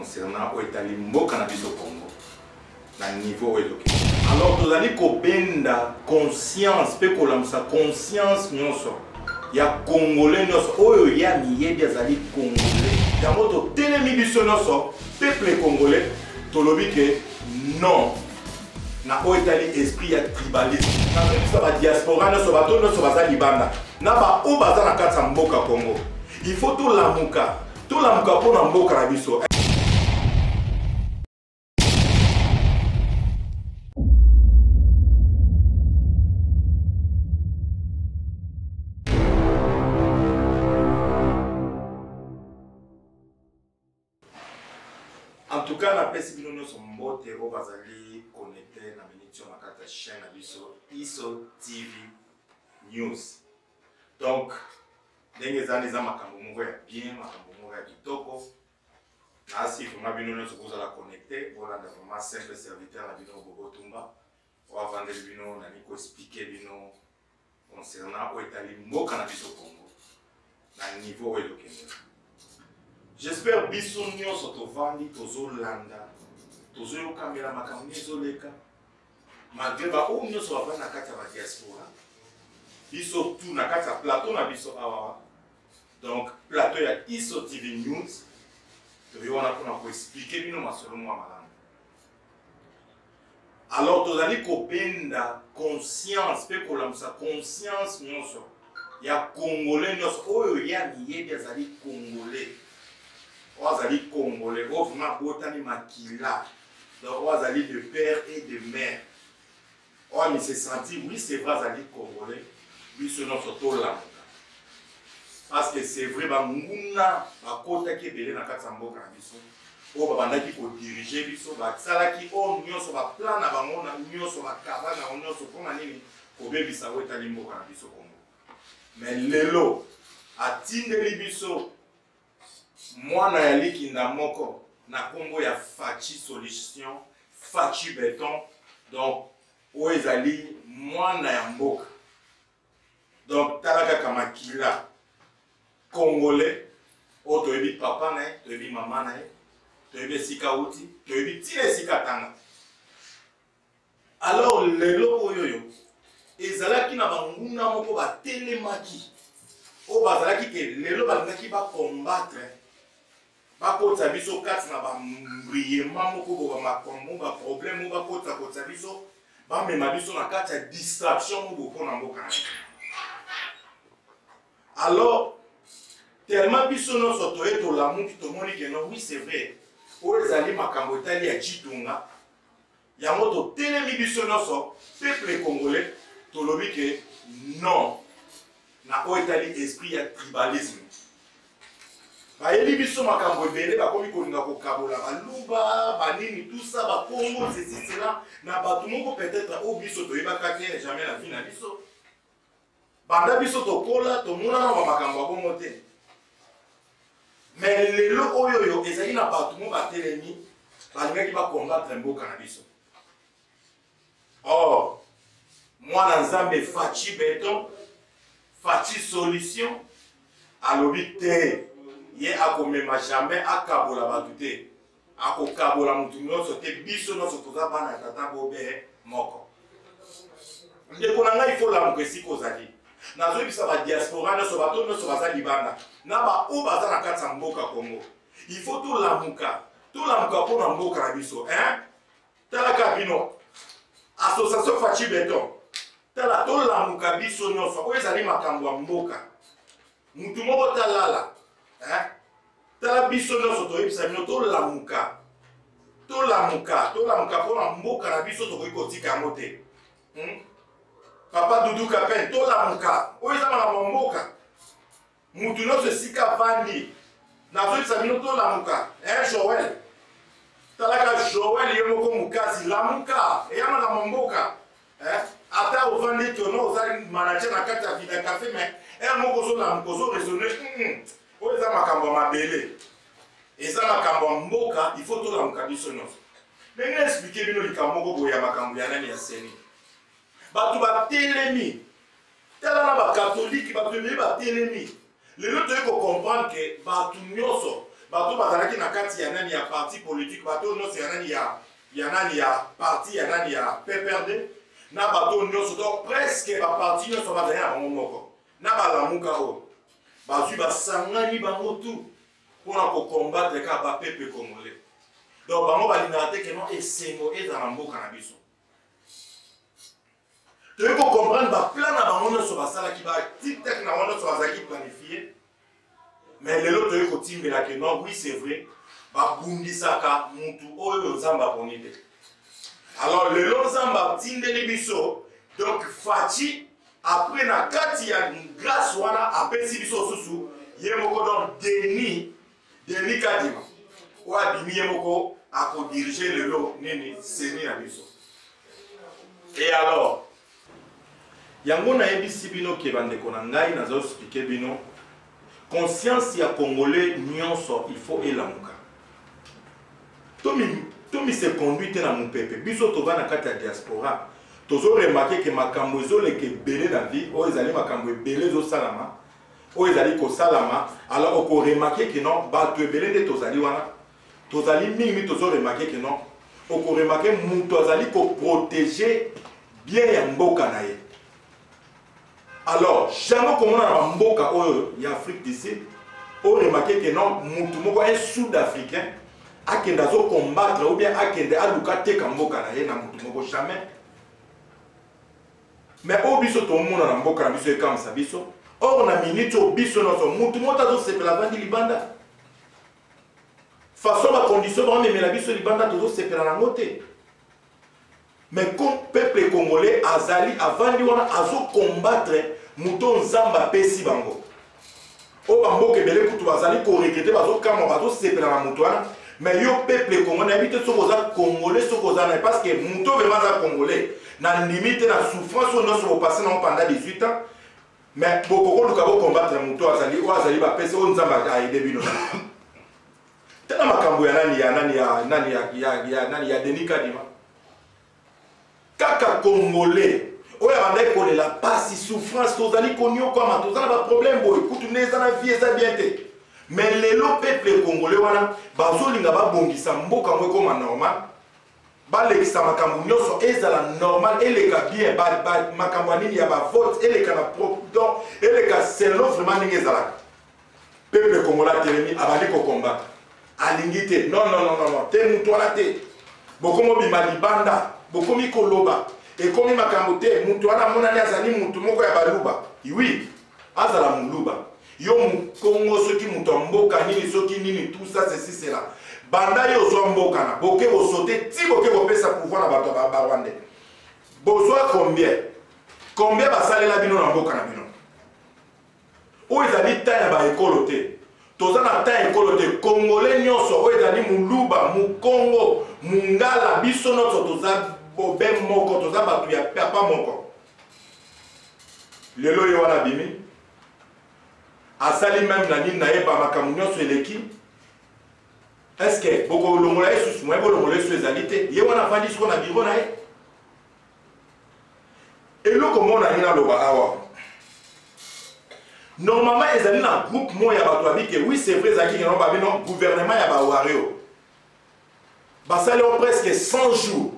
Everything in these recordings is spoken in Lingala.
concernant Oetali Mboka na biso Congo. Na niveau éloqué. Alors nous allons kobenda conscience, pe kolamsa conscience nyonso. Ya Congolais nyonso oyo ya miyebi azali Congolais. Ya moto telemi biso nyonso peuple congolais tolobi ke non. Na Oetali esprit ya tribalisme. Na bisa ba diaspora nyonso bato nyonso baza libanda. Na ba o baza na kati ya mboka Congo. Il faut tout lamuka pona mboka na biso. En tout cas, la peste bino no sombo tero bazali connecté na minute sur ma carte chaîne na biso ISO TV News. Donc, ndenge zani za makambo moko ya bien, makambo moko ya kitoko. Na si vraiment bino no sokoza la connecté, voilà vraiment simple serviteur na bino Bobo Tumba. On va vendre bino na niko expliquer bino concernant Oetali Mboka na biso Congo. Na niveau éloqué. J'espère biso nyonso tovandi tozolanda tozoyokamela makambo ezoleka malgré ba oyo nyonso bavandi na kati ya ba diaspora biso tout na kati ya plateau na biso awa donc plateau ya ISO TV News toyo wana mpona koexplike bino masolo mwa malamu. Alors tozali kobenda conscience mpe kolamusa conscience nyonso ya Congolais nyonso oyo ya miyebi azali Congolais. Oazali Congolais, vraiment botani makila. Donc Oazali de père et de mère. On se sentit, oui c'est vrai, Oazali Congolais, oui ce nom surtout là. Parce que c'est vrai, Banguna, Bakota qui est belé dans Katsambo Kandiso, O Babanda qui peut diriger Biso, Baksala qui on union sur la plan à Bamona, union sur la cabane, union sur Komanini, Kobe Bisawo et Talimbo Kandiso Congo. Mais Lelo, à Tindeli Biso, moi na yali kinda moko na Congo ya Fachi Solution, Fachi Béton, donc oezali moi na ya mboka. Donc talaka kamakila Congolais, o toyebi papa na ye, toyebi mama na ye, toyebi sika uti, toyebi tile sika tanga. Alors lelo oyoyo ezalaki na banguna moko ba telemaki. O bazalaki ke lelo balingaki ba combattre bakota biso kati na bambriema moko bo bamakombo ba problème ba kota biso bamema biso na kati ya distraction moko mpona mboka na. Alors tellement biso nyonso toye tolamuki tomoni ke non oui c'est vrai oyo ezali makambo etali ya Chitunga yango totelemi biso nyonso peuple congolais tolobi ke non na oyo etali esprit ya tribalisme. Bayebi biso makambo ebele bakomi kolinga kokabola baluba banini tout ça ba Congo ceci cela na bato moko peut-être o biso toyebaka te jamais la vie na biso banda biso tokola tomona na makambo ya bongo te. Mais lelo oyo yo ezali na bato moko batelemi balingaki bakombattre mboka na biso. Or mwana nzambe Fachi Béton Fachi Solution alobi te ye akomema jamais akabola batu te akokabola mutu nyonso te biso nyonso toza bana ya tata bobe moko. Ndeko na ngai il faut lamuka esika ozali nazoyebisa ba diaspora nyonso bato nyonso baza libanda na ba oyo baza na kati ya mboka Congo il faut tolamuka mpona mboka na biso talaka bino association Fachi Béton tala tolamuka biso nyonso oyo ezali makambo ya mboka mutu moko talala tala biso nyonso toyebisa bino tolamuka mpona mboka na biso tokoki kotika yango te. Papa Doudou Kapin tolamuka oyo eza makambo mboka mutu nyonso esika vandi nazoyebisa bino tolamuka. Joel talaka Joel ye moko mokasi lamuka eya makambo mboka. Ata ovandi tono ozali manager na kati ya Vida Café mais moko ozolamuka ozoraisonne oyo eza makambo ya mabele eza makambo ya mboka il faut tolamuka biso nyonso. Ndenge expliquer bino likambo moko boye ya makambo ya nani ya seni bato batelemi tala na bakatolike bato ebele batelemi lelo toyei kocomprendre ke bato nyonso bato bazalaki na kati ya nani ya parti politique bato nyonso ya nani ya nani ya parti ya nani ya PPRD na bato nyonso to presque baparti nyonso bazali na bango moko na balamuka oyo bazwi basangani bango tu mpona kokombattre kaka bapepe congolais donc bango balingaka te keno esengo ezala mboka na biso toyei kocomprendre baplan na bango nyonso basalaki batiktak na bango nyonso bazalaki planifie mais lelo toyei kotimbela ke non oui c'est vrai babundisaka mutu oyo nzambe aponi te alors lelo nzambe atindeli biso donc faci après na kati ya grâce wana apesi biso susu ye moko donc Denis Kadima oyo abimi ye moko akodirige lelo nini seni na biso et alors yango nayebisi bino ke bandeko na ngai nazoexplike bino conscience ya congolais nyonso il faut elamuka tomi se conduite na mopepe biso toza na kati ya diaspora tozo remarke ke makambo ezoleka ebele na vie oyo ezali makambo ebele ezosalama oyo ezali kosalama alors okoremarke ke non bato ebele nde tozali wana tozali mingi tozo remarke ke non okoremarke moto azali koprotege bien ya mboka na ye alors jamais komona na bamboka oyo ya Afrique du Sud oremarke ke non motu moko un sud-africain akende azokombattre ou bien akende aluka teka mboka na ye na motu moko jamais mais oyo biso tomona na mboka na biso ekamisa biso or na minute oyo biso nyonso motu moko azosepela avandi libanda façon bacondition bamemela biso libanda tozosepela nango te mais comme peuple congolais azali avandi wana azokombattre moto nzambe apesi bango oyo bamboka ebele kutu bazali koregrete bazokamwa bazosepela na moto wana mais yo peuple congolais nayebi te soki oza congolais soki oza na parce que moto vraiment aza congolais na ndimi te na souffrance oyo nyonso bopase nango pendant 18 ans mais bokokoluka bokombattre moto azali oyo azali bapesi oyo nzambe ayede bino tena makambo ya nani ya Denis Kadima kaka congolais oyo abandaki kolela pasi souffrance tozali koniokwama toza na baproblème boye kutu nde eza na vie eza bien te mais lelo peuple congolais wana bazolinga babongisa mboka ngo ekoma normal balekisa makambo nyonso ezala normal eleka bien makambo ya nini ya bavote eleka na donc eleka selon vraiment ndenge ezalaka peuple congolais atelemi abandi kokombattre alingi te non te mutu wana te bokomobima libanda bokomi koloba ekomi makambo te mutu wana monani azali mutu moko ya baluba oui azala muluba yo mukongo soki mutu ya mboka nini soki nini tout ça ceci cela banda yo ozwa mboka na boke bosote ti boke bopesa pouvoir na bato ya barwande bozwa combien basalela bino na mboka na bino oyo ezali ta ya baekolo te toza na ta ekolo te congolais nyonso oyo ezali muluba mukongo mungala biso nyonso toza bobe moko toza bato ya papa moko lelo ye wana bimi asali même na nini nayeba makambo nyonso eleki est ce que bokolongola ye susu moye bolongola ye susu ezali te ye wana afandi siko na biro na ye eloko mona ye naloba awa normalement ezali na groupe mo ya bato abike oui c'est vrai ezalaki keno babino gouvernement ya bawario basali o presque 100 jours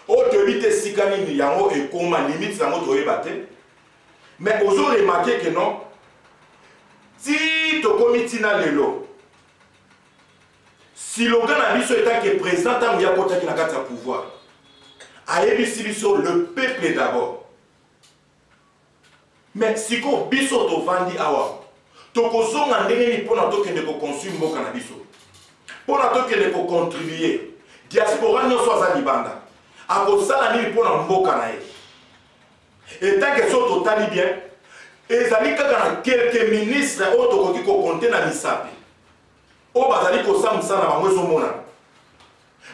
oyo toyebi te sika nini yango ekoma limite yango toyeba te mais ozoremarke ke non ti tokomi ntina lelo siloga na biso etake président ntango ya kotaki na kati ya pouvoir ayebisi biso le peuple d'abord mais siko biso tovandi awa tokozonga ndenge nini mpona tokende koconstruire mboka na biso mpona tokende kocontribue diaspora nyonso aza libanda akosala nini mpona mboka na ye etanke so totali bien ezali kaka na quelques ministres oyo tokoki kokonte na misapi oyo bazali kosambisa na bango ezomonana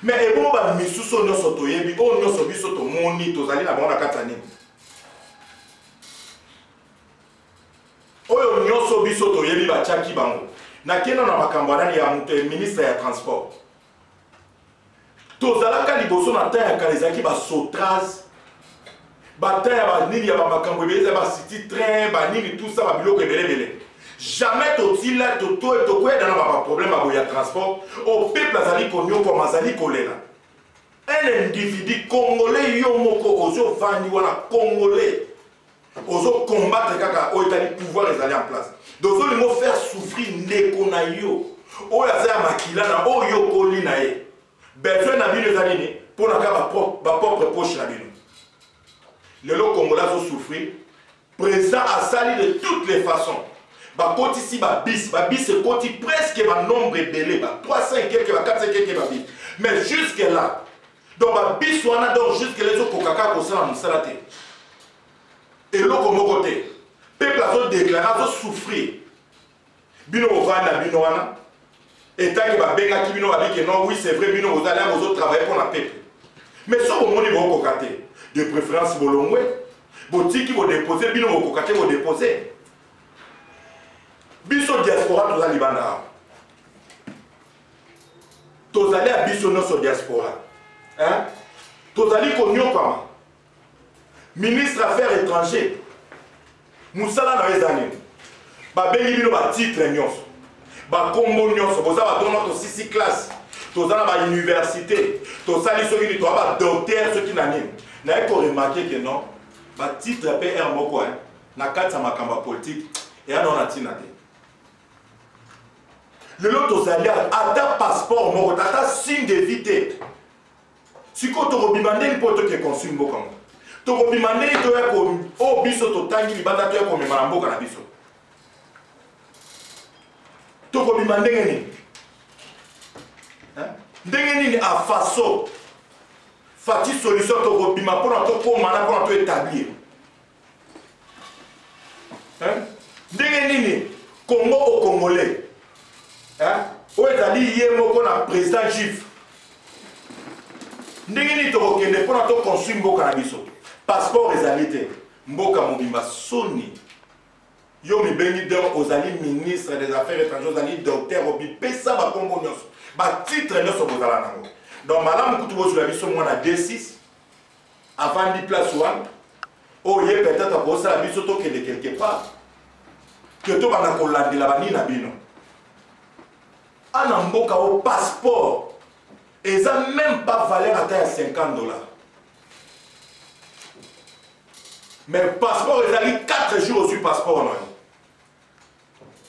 mais ebongo bamisusu nyonso toyebi oyo nyonso biso tomoni tozali na bango na kati ya nini oyo nyonso biso toyebi batiaki bango nakenda na makambo anani ya ministre ya transport tozalaka liboso na temps ya kala ezalaki basotras bata ya banini ya bamakambo ebele eza basiti train banini tout ça babiloko ebelebele jamais totila tokoya dans un problème à transport au peuple azali konyo comme azali kolela un individu congolais yo moko ozo vandi wana congolais ozo combattre kaka o etali pouvoir ezali en place donc ozo lingo faire souffrir ndeko na yo oyo azali makila na oyo koli na ye besoin na bino ezali ni pour na ka ba propre poche na bino lelo congolais azo souffrir présent asali de toutes les façons. Bakoti si bis c'est koti presque un nombre belé, 300 quelques, 400 quelques bis. Mais jusque là, donc bis on a donc jusque les autres kokaka ko sala musalate. Et l'autre comme côté, peuple a déclaré a souffrir. Bino ovana bino wana. Et tant que ba benga ki bino abi que non oui c'est vrai bino vous allez vous autres travailler pour la peuple. Mais ça au monde bon kokate, de préférence bolongwe. Botiki vous déposer bino vous kokate vous déposer. Biso diaspora tous les Libana. Tous allés à biso notre diaspora. Hein? Tous allés connus comme ministre affaires étrangères. Moussala na les années. Ba bengi bino ba titre nyonso. Ba kombo nyonso. Boza ba donner to 6 classe. Tous allés ba université. Tous allés ceux qui to ba docteur ceux qui n'animent. Na ko remarquer que non. Ba titre PR moko hein. Na kata makamba politique et on a tinate. Le lot aux alliés, à ta passeport, mon ta signe de vité. Si tu as un peu de consomme, tu as un peu de biso to tangi libanda to ko memana mboka na biso. To ko bimande ngeni. Hein? Ndengeni a façon. Fati solution to ko bima pour to ko mana pour to établir. Hein? Ndengeni Congo au Congolais. Hein? Où est allé hier mon président juif? Ndengeni to ko kende pour to consommer mboka na biso. Passeport réalité. Mboka mobimba soni. Yo mi bengi donc aux alliés ministres des affaires étrangères, aux alliés docteurs, au pesa ba Congo nyonso. Ba titre nyonso bozala nango. Donc malamu kutu bo sur la biso mona D6 avant di place one. Oh yé peut-être pour ça la biso to kende quelque part. Que to bana ko landela bani na bino. Ana mboka au passeport. Et ça même pas valeur à taille $50. Mais le passeport, il a mis 4 jours sur le passeport. Non?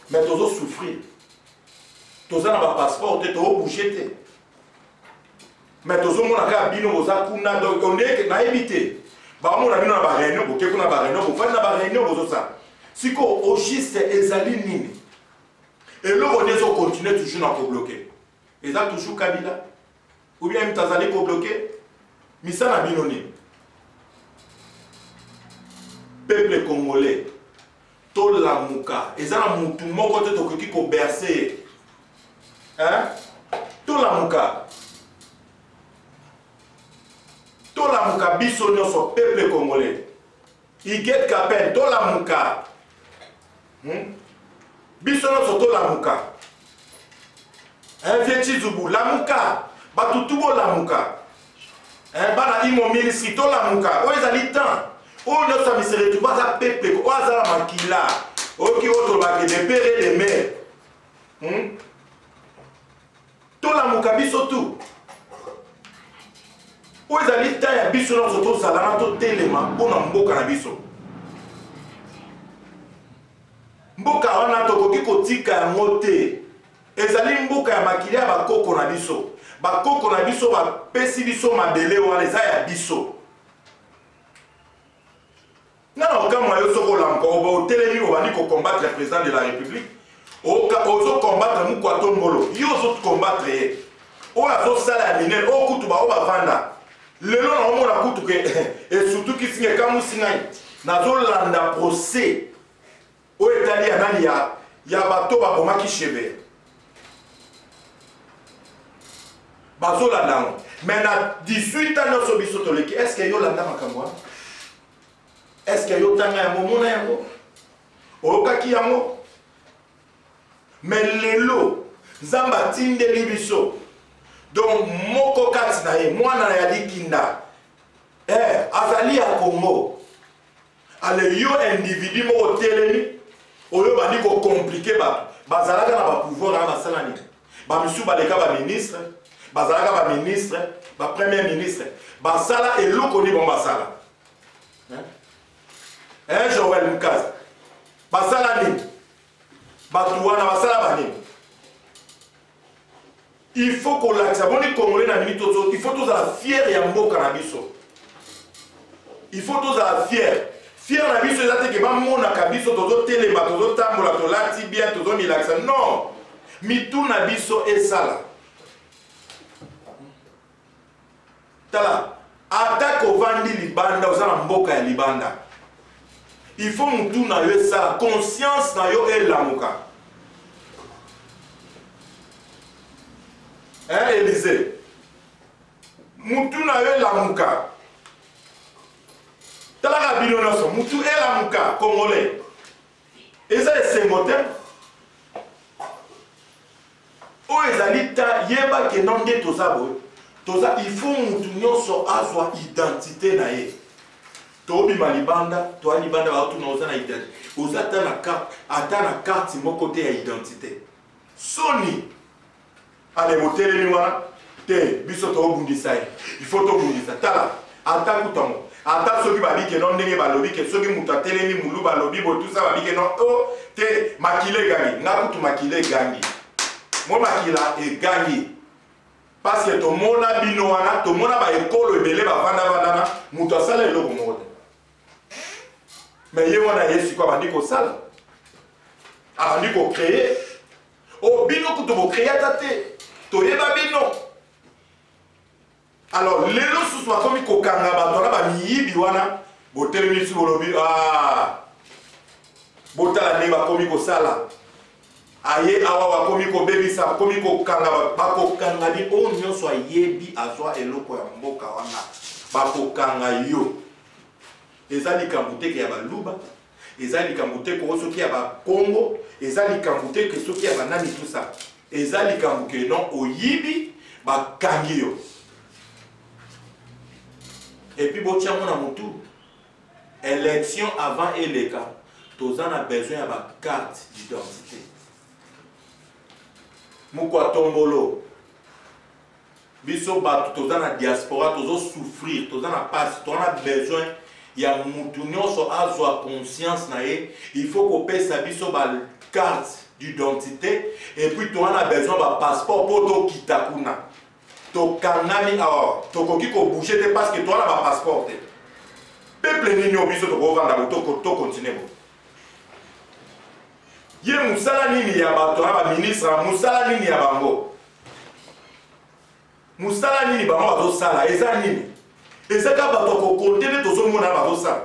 Mais tu as souffert. Tu as un passeport, tu as bougé. Mais tu as un bino, tu as évité. Tu as une réunion, tu as une réunion. Si tu as juste Ezali Nini. Et là, on continue toujours à bloquer. Et ça, toujours Kabila. Ou bien tu as bloqué. Mais ça, n'a bino Nini. Peuple congolais, tout la mouka, et ça la moutou moko te tokoki ko bercer, hein? Tout la mouka, biso nyonso peuple congolais, Iget Kapen, tout la mouka, biso nyonso tout la mouka, hein? Vieti Zubu, la mouka, batutubo la mouka, hein? Bana imo ministre, tout la mouka, où est le temps? Oh, nous sommes ici, tu vas à Pepe, tu vas à Makila, ok, tu vas à des pères et des mères. Tout la moukabi surtout. Où est-ce que tu as dit que tu as dit que tu as dit que tu as dit que tu mboka wana tokoki kotika yango te. Ezali mboka ya makila ba koko na biso. Ba koko na biso ba pesi biso mabele wana eza ya biso. Non, quand moi je suis au télémi, on va dire combattre le président de la République. On va combattre le Moukwatombolo. Ils vont combattre. On va faire la mine. On va vendre. Le nom, on va coûter. Et surtout, qui signe comme nous signe. Dans le procès. Au Italien, il y a bateau qui cheve. Bazo la langue. Mais dans 18 ans, est-ce qu'il y a la langue? Est-ce qu'il y a un moment où mais lelo zamba tinde libiso donc moko kati na ye mwana ya likinda azali ya Congo ale yo individu moko telemi oyo bandi ko compliquer ba bazalaka na ba pouvoir na basala ni ba misu baleka ba ministre bazalaka ba ministre ba premier ministre basala eloko ni bon basala Joël Mukaza basala ni batu wana basala ba ni il faut qu'on l'axe boni congolais na minute toto il faut tous la fier ya mboka na biso il faut tous la fier na biso ezate ke ba mona ka biso tozo telema tozo tambola to lati bien tozo milaxa non mitu na biso esala tala attaque ovandi libanda ozala mboka ya libanda il faut mutu na yo esala conscience na yo elamuka Élysée mutu na yo elamuka talaka bino nyonso mutu elamuka congolais eza esengo te oyo ezali ta yeba ke non nde toza boye toza il faut mutu nyonso azwa identité na ye tobima libanda toa libanda baotuna oza na identité oza ata na carte moko te ya identité soni ale botelemi wana te biso tobundisa ye il faut tobundisa tala ata kutango ata soki babike non ndenge balobi ke soki mutu atelemi mulu balobi bo tout ça babike non o te makile gangi nga kutu makile gangi mo makila egangi parce que tomona bino wana tomona ba ekolo ebele bavanda mutu asala eloko moko te mais ye wana ye sikoyo abandi kosala abandi kocreye o bino kutu bocreye ata te toyeba bino alors lelo susu bakomi kokanga bato na bamiyibi wana botelemi su bolobi botala ndenge bakomi kosala aye awa bakomi kobebisa bakomi kokanga bakokanga bi oyo nyonso ayebi azwa eloko ya mboka wana bakokanga yo eza likambo teke ya baluba eza likambo teke oyo soki ya bakongo eza likambo teke soki ya banani tusa eza likambo ke non oyibi bakangi yo et puis botia mona mutu élection avant eleka toza na besoin ya ba carte d'identité mukwa tombolo biso bato toza na diaspora tozo souffrir toza na passe toza na besoin ya mutu nyonso azwa conscience na ye il faut kopesa biso ba carte d'identité et puis toza na besoin ba passeport po tokita kuna tokangami awa tokoki kobouge te parce que toza na ba passeport te peuple nini obiso tokovanda bo tokontinue bo ye musala nini ya bato na baministre musala nini ya bango musala nini bango bazosala eza nini ezaka bato kokonte nde tozomona bazosala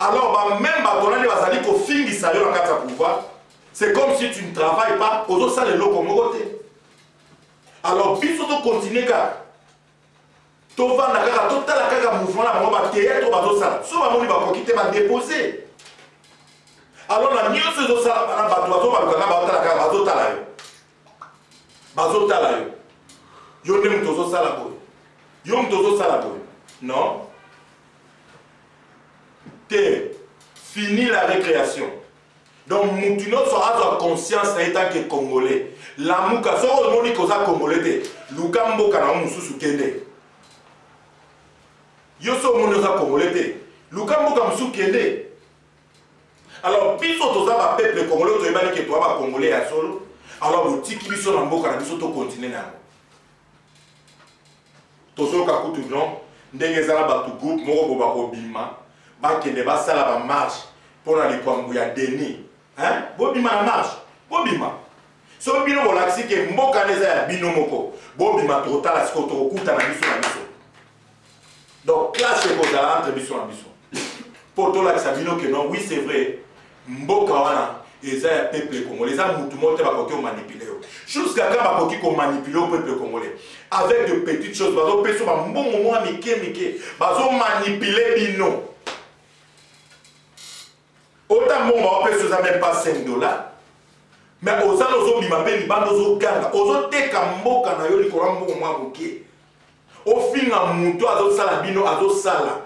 alors même bato nani bazali kofingisa yo na kati ya pouvoir c'est comme si tu ne travailles pas ozosala eloko moko te alors biso tokontinue kaka tovanda kaka totala kaka mouvement na bango bateye to bazosala so bamoni bakoki te badepose alors na nyonso ezosala bana bato bazobalukaka baotala kaka bazotala yo yo nde moto ozosala boye yo moto ozosala boye non te fini la récréation donc mutu nyonso azwa conscience na ye tant que congolais lamuka soko omoni koza congolais te luka mboka na mosusu kende yo so omoni oza congolais te luka mboka mosusu kende. Alors, biso toza ba peuple congolais toyebani ke toa ba congolais ya solo. Alors, botiki biso na mboka na biso to continuer na. Tozoka kutu non, ndenge ezala batu groupe moko bo bakobima, bakende basala ba marche pona likwambu ya Denis. Hein? Bobima na marche, bobima. So bino bolaksi ke mboka neza ya bino moko, bobima totala siko tokuta na biso na biso. Donc, clash ekozala entre biso na biso. Pour tout là, ça dit que non, oui, c'est vrai. Mboka wana, eza ya peuple congolais, eza mutu mote bakoki o manipuler. Jusqu'à quand bakoki ko manipuler au peuple congolais. Avec de petites choses, bazo peso ba mbongo mwa mike, bazo manipuler bino. Autant mbongo ba peso za même pas $5. Mais oza lozo bima pe libando zo ganga, ozo teka mboka na yo likora mbongo mwa moke. Au final mutu azo sala bino azo sala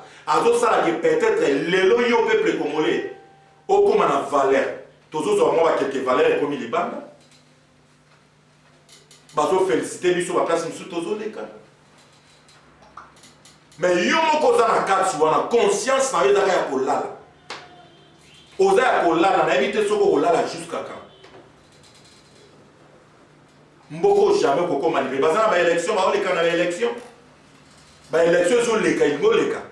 que peut-être lelo yo peuple congolais au comme on a valeur toujours au moins quelques valeurs comme il est bande bazo féliciter lui sur la place monsieur toujours les cas mais yo moko za na kati wana conscience na yo za ya kolala oza ya kolala na éviter soko kolala jusqu'à quand mboko jamais koko manipuler bazana ba élection ba oleka na élection ba élection zo leka ingo leka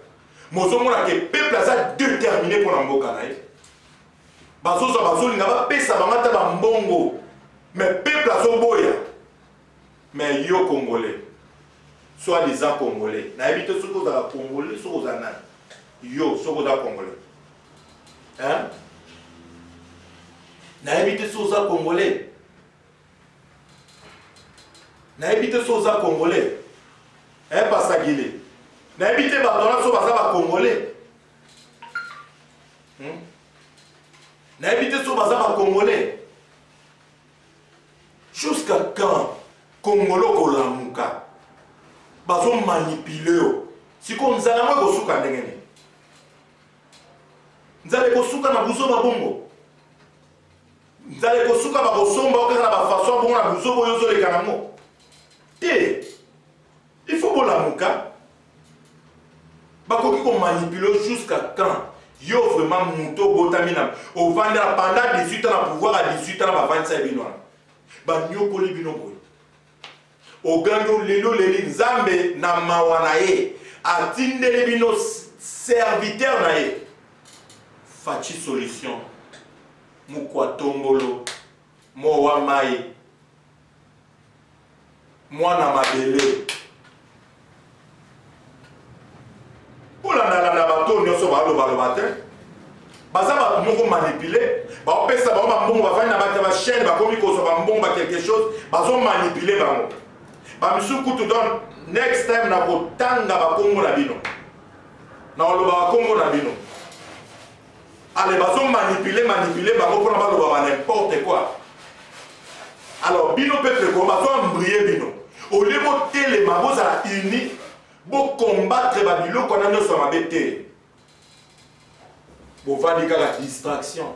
mozo mona ke peuple aza déterminé pour na mboka na ye bazo zo bazo linga ba pesa bangata ba mbongo mais peuple azo boya mais yo congolais soit disant congolais na éviter soko za congolais soko za nani yo soko za congolais hein na éviter soko za congolais na éviter soza congolais hein pasagile na éviter batona so baza ba congolais na éviter so baza ba congolais jusqu'à quand congolo kolamuka bazo manipuler siko nzala mwe kosuka ndengene nzale kosuka na buzo babongo nzale kosuka ba kosomba okaka na ba façon bongo na buzo boyo zo leka nango il faut que la mouka bakoki ko manipuler jusqu'à quand yo vraiment muto botamina au vendre pendant 18 ans na pouvoir à 18 ans ba 25 binoa ba nyokoli bino boy o gando lelo leli nzambe na mawana ye atindele bino serviteur na ye fachi solution mukwa tombolo mowa mai mwana mabele olanda bato nyonso baloba te baza bato moko manipule baopesa bango bambongo bafandi na bato ya bachaine bakomi kozwa bambongo ba quelque chose bazomanipule bango bamisu kutu don next time na kotanga bakongo na bino na koloba bakongo na bino ale bazomanipule bango mpona baloba ba n'importe quoi alors bino peuple ko bazoembrouiller bino au lieu de téléma, vous allez unis, vous combattre Babylone qu'on a nos sommes vous allez faire la distraction.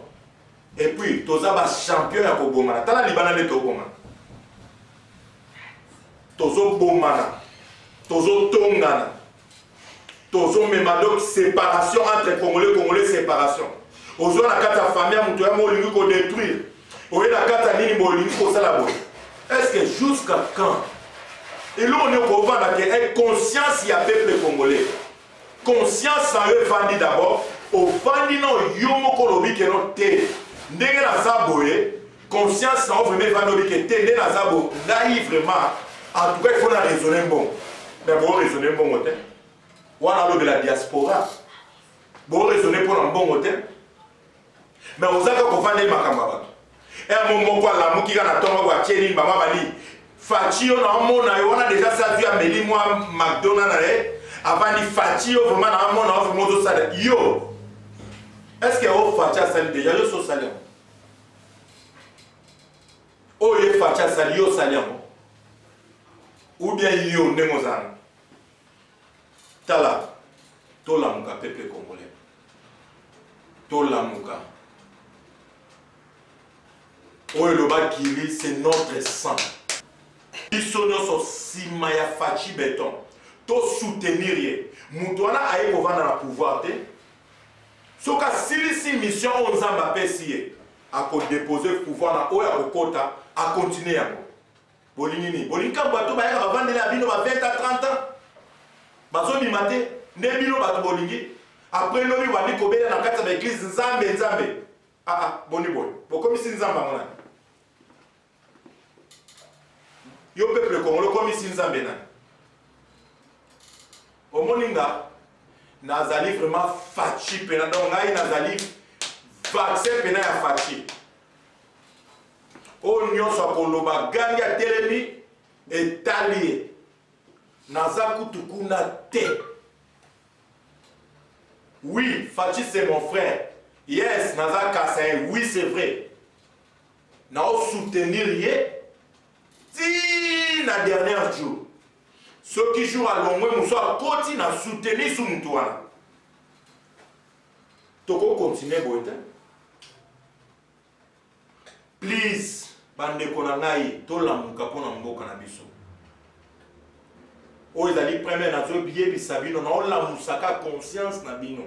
Et puis, tous les champions à Kobomana. T'as la Libanais de Togomana. Tous les Bomana. Tous les Tongana. Tous les Mémadok, séparation entre Congolais, séparation. Aux autres, la carte famille, on doit détruire. Au lieu de la carte Nini, on doit est-ce que jusqu'à quand? Et là, on est au courant de conscience, il y a peuple congolais. Conscience, ça veut dire d'abord, au fandi non, yomo kolobi ke non te. Ndenge na zaboye, conscience, ça veut dire que te, ndenge na zabo, naïf vraiment. En tout cas, il faut raisonner bon. Mais bon, raisonner bon hôtel. Ou alors de la diaspora. Bon, raisonner pour un bon hôtel. Mais aux accords qu'on va aller makamba. Et à un moment, la mouki na tomba wa tieni baba bali. Fatio na mona on a déjà salué à Meli moi McDonald's avant di Fatio vraiment na mona on vraiment ça yo. Est-ce que au Fatia sali déjà yo so sali? Oh ye Fatia sali yo sali ou bien yo ndemozana. Tala tola muka peuple congolais. Tola muka. Oyeloba Kili, c'est notre sang. Bisono so sima ya fachi béton. To soutenir ye. Mutwana aye kovanda na pouvoir te. Soka silisi mission on zamba pesiye. A ko déposer pouvoir na oya kokota a continuer yango. Bolinini, bolinka bato ba ya ba vandela bino ba 20 à 30 ans. Bazo bimate, ne bino bato bolingi. Après lobi wali kobela na kata ba église nzambe. Boni boy. Bokomisi nzamba mona. Yo peuple congolais comme ici nzambe na. Au moninga nazali vraiment fachi pena donc ngai nazali vaccin pena ya fachi. O nyonso akoloba gangi ya telemi etali naza kutukuna te. Oui, Fachi c'est mon frère. Yes, naza Kassaï. Oui, c'est vrai. Na soutenir yé. Si na dernier jour, ceux qui jouent à Longwe, nous sommes côté na soutenir sous Moutouana. Toko continuer boite. please bandeko na ngai tolamuka mpona mboka na biso oyo ezali premier nazobiyebisa bino na olamusaka conscience na bino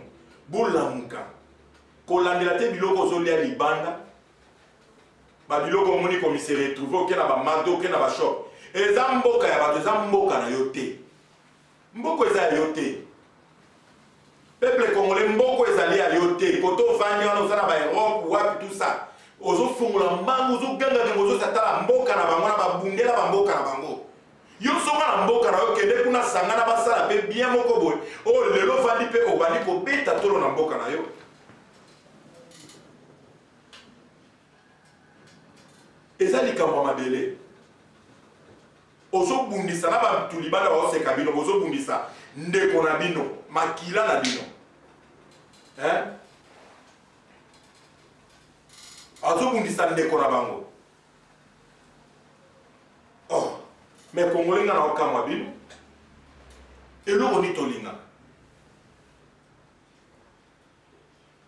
bolamuka kolandela te biloko ozolia libanda babiloko omoni komise retrouve oke na bamado oke na bashop eza mboka ya bato eza mboka na yo te mboko eza ya yo te peuple congolais mboko ezali ya yo te koto ovandi wana oza na baerope wapi tout ça ozofungola mbangu ozoganga ndengo ozosatala mboka na bango na babundela bamboka na bango yo songa na mboka na yo kende kuna sanga na basala mpe bien moko boye oyo lelo ovandi mpe obandi kobeta tolo na mboka na yo eza likambo ya mabele ozobundisa na bato libanda baoseka bino bozobundisa ndeko na bino makila na bino azobundisa ndeko na bango oh mais kongolenga na okamwa bino eloko ni tolinga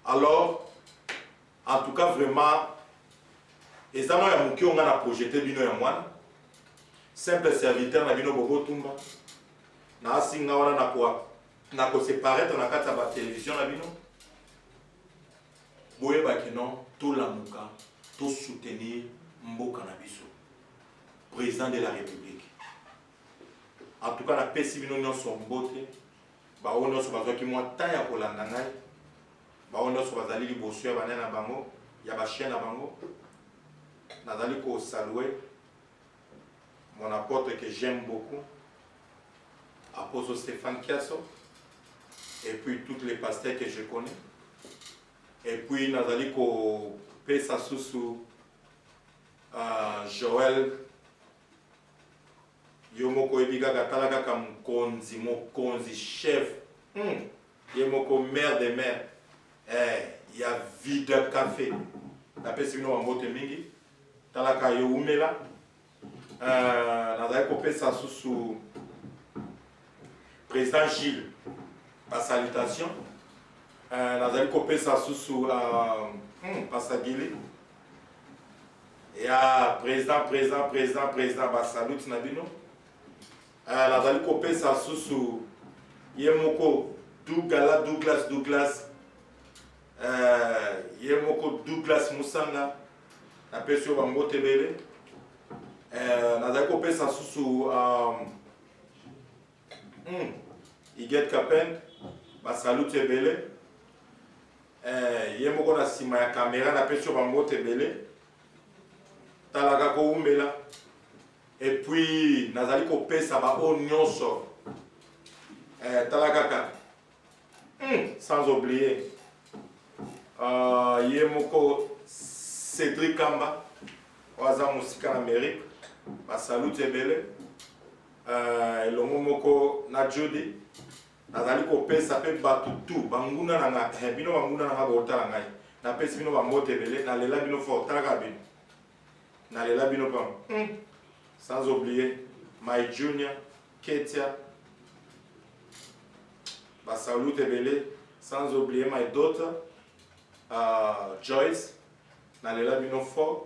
alors en tout cas vraiment ezano ya moki onga na projeté bino ya mwana simple serviteur na bino bobo tumba na asinga wana na koseparete na kati ya batelevizio na bino boyebaki non tolamuka tosoutenir mboka na biso président de la république en tout cas napesi bino nyonso mbote bao nyonso bazwaki mwa temps ya kolanda ngai bao nyonso bazali liboso ya banene na bango ya bachien na bango nazali kosalue mon apôtre que j'aime beaucoup, apôtre Stéphane Kiasso, et puis tous les pasteurs que je connais. Et puis nazali ko pesa susu Joël Yomoko ebiga katalaga kam konzi chef. Yomoko mère des mères. Il y a vide café. La pesi bino mbote mingi. Talaka yo umela. Nazali kopesa susu président Gilles par salutation nazali kopesa susu pasagili ya président ba salute na bino nazali kopesa susu ye moko Douglas ye moko Douglas Musanga na pesio bambote bele nazali kopesa susu Iget Kapen basalute ebele ye moko na nsima ya kamera napesi yo bambote ebele talaka koumbela et puis nazali kopesa baoyo nyonso tala kaka sans oublier ye moko Cédric Kamba oaza mosika na Amérique basalute ebele elongo moko na Jody nazali kopesa mpe bato tu banguna na nga bino banguna na nga botala ngai napesi bino bambote ebele nalela bino fort talaka bino nalela bino pam sans oublier My Junior Ketia basalute ebele sans oublier my daughter Joyce nalela bino fort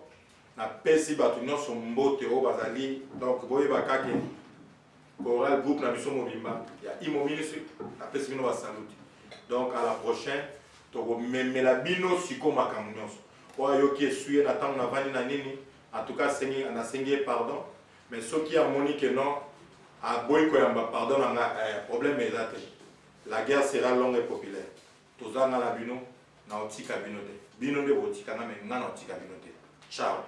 napesi bato nyonso mbote oyo bazali donc boyeba kaka choral groupe na biso mobimba ya imo ministre napesi bino basaluti donc à la prochaine tokomemela bino siko makambo nyonso oyo ayoki esuye na ntango navandi na nini en tout cas nasengi ye pardon mais soki amoni ke non aboyi koyamba pardon nanga problème eza te la guerre sera longue et populaire tozanga na bino na otika bino te bino nde botikanga me nga na otika bino te ciao.